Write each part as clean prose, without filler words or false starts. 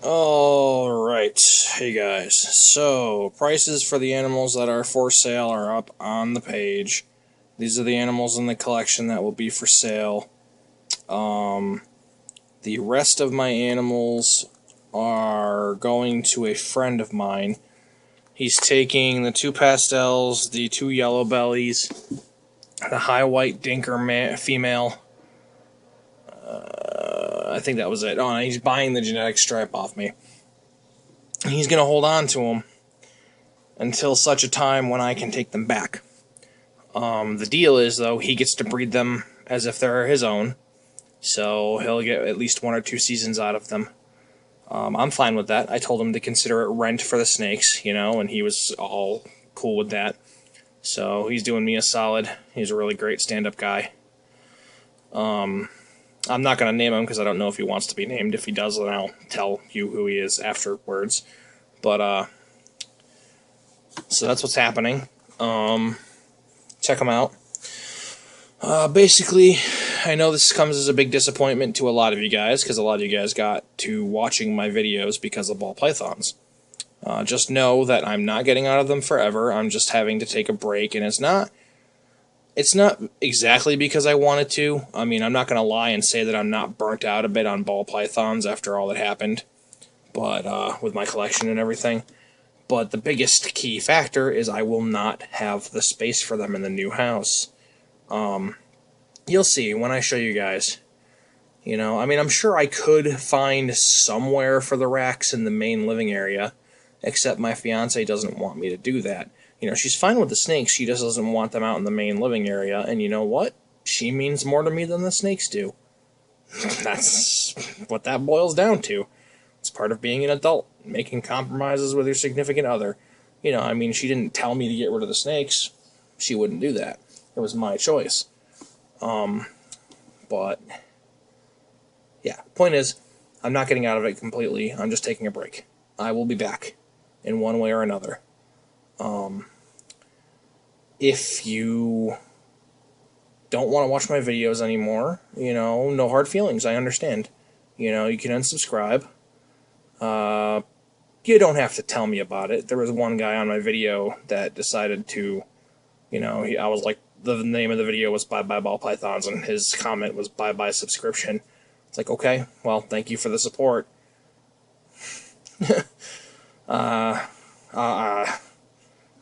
Alright, hey guys, so prices for the animals that are for sale are up on the page. These are the animals in the collection that will be for sale. The rest of my animals are going to a friend of mine. He's taking the 2 pastels, the 2 yellow bellies, the high white dinker female. I think that was it. Oh, he's buying the genetic stripe off me. He's going to hold on to them until such a time when I can take them back. The deal is, though, he gets to breed them as if they're his own, so he'll get at least 1 or 2 seasons out of them. I'm fine with that. I told him to consider it rent for the snakes, and he was all cool with that. So he's doing me a solid. He's a really great stand-up guy. I'm not going to name him because I don't know if he wants to be named. If he does, then I'll tell you who he is afterwards. But, so that's what's happening. Check him out. Basically, I know this comes as a big disappointment to a lot of you guys, because a lot of you guys got to watching my videos because of ball pythons. Just know that I'm not getting out of them forever. I'm just having to take a break, and it's not exactly because I wanted to. I mean, I'm not going to lie and say that I'm not burnt out a bit on ball pythons after all that happened, but with my collection and everything. But the biggest key factor is I will not have the space for them in the new house. You'll see when I show you guys. I mean, I'm sure I could find somewhere for the racks in the main living area, except my fiance doesn't want me to do that. She's fine with the snakes, she just doesn't want them out in the main living area, and you know what? She means more to me than the snakes do. That's what that boils down to. It's part of being an adult, making compromises with your significant other. I mean, she didn't tell me to get rid of the snakes. She wouldn't do that. It was my choice. But, yeah, point is, I'm not getting out of it completely. I'm just taking a break. I will be back in one way or another. If you don't want to watch my videos anymore, no hard feelings, I understand. You can unsubscribe. You don't have to tell me about it. There was one guy on my video that decided to, I was like, the name of the video was Bye Bye Ball Pythons, and his comment was Bye Bye Subscription. It's like, okay, well, thank you for the support.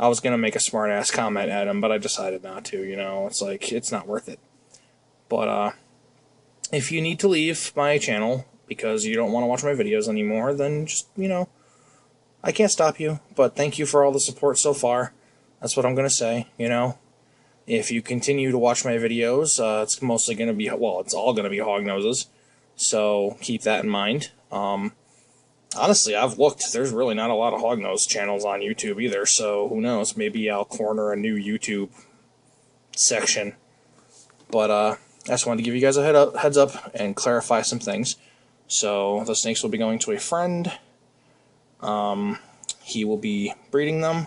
I was going to make a smart-ass comment at him, but I decided not to, It's like, it's not worth it. But, if you need to leave my channel because you don't want to watch my videos anymore, then just, I can't stop you, but thank you for all the support so far. That's what I'm going to say, If you continue to watch my videos, it's mostly going to be, well, it's all going to be hog noses, so keep that in mind. Honestly, I've looked. There's really not a lot of hognose channels on YouTube either, so who knows? Maybe I'll corner a new YouTube section. But I just wanted to give you guys a heads up and clarify some things. So the snakes will be going to a friend. He will be breeding them.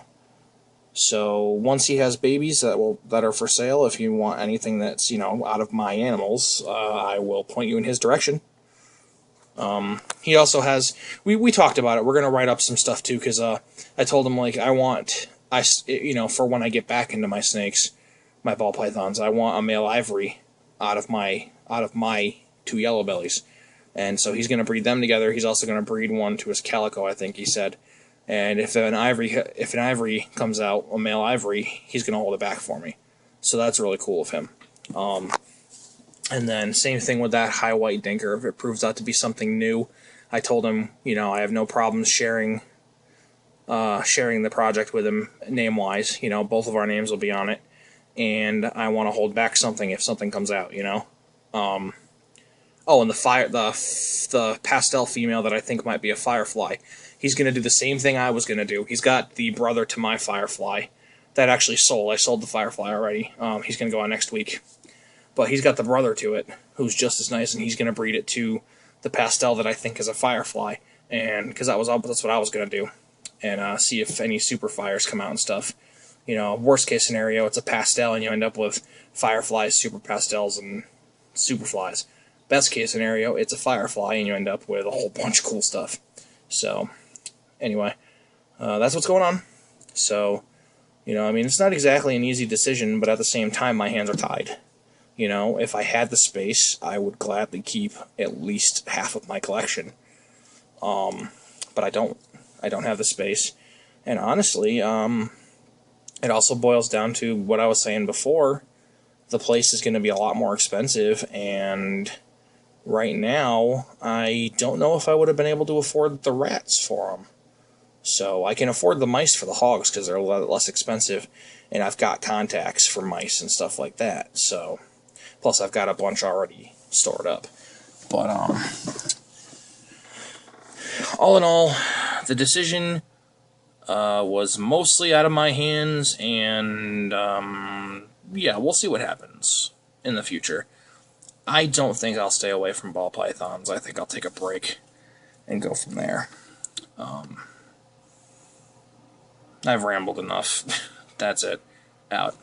So once he has babies that are for sale, if you want anything that's out of my animals, I will point you in his direction. He also has, we talked about it, we're going to write up some stuff too, because, I told him, like, for when I get back into my snakes, my ball pythons, I want a male ivory out of my 2 yellow bellies, and so he's going to breed them together. He's also going to breed one to his calico, I think he said, and if an ivory comes out, a male ivory, he's going to hold it back for me, so that's really cool of him. And then same thing with that high white dinker. If it proves out to be something new, I told him, I have no problems sharing the project with him name-wise. Both of our names will be on it, and I want to hold back something if something comes out. Oh, and the pastel female that I think might be a firefly. He's going to do the same thing I was going to do. He's got the brother to my firefly that actually sold. I sold the firefly already. He's going to go on next week. But he's got the brother to it, who's just as nice, and he's going to breed it to the pastel that I think is a firefly, and because that's what I was going to do, and see if any super fires come out and stuff. Worst case scenario, it's a pastel, and you end up with fireflies, super pastels, and superflies. Best case scenario, it's a firefly, and you end up with a whole bunch of cool stuff. So, anyway, that's what's going on. So, I mean, it's not exactly an easy decision, but at the same time, my hands are tied. If I had the space, I would gladly keep at least half of my collection. But I don't. I don't have the space. And honestly, it also boils down to what I was saying before. The place is going to be a lot more expensive, and right now, I don't know if I would have been able to afford the rats for them. So I can afford the mice for the hogs because they're a lot less expensive, and I've got contacts for mice and stuff like that. So, plus I've got a bunch already stored up. But all in all, the decision was mostly out of my hands, and yeah, we'll see what happens in the future. I don't think I'll stay away from ball pythons. I think I'll take a break and go from there. I've rambled enough. That's it. Out.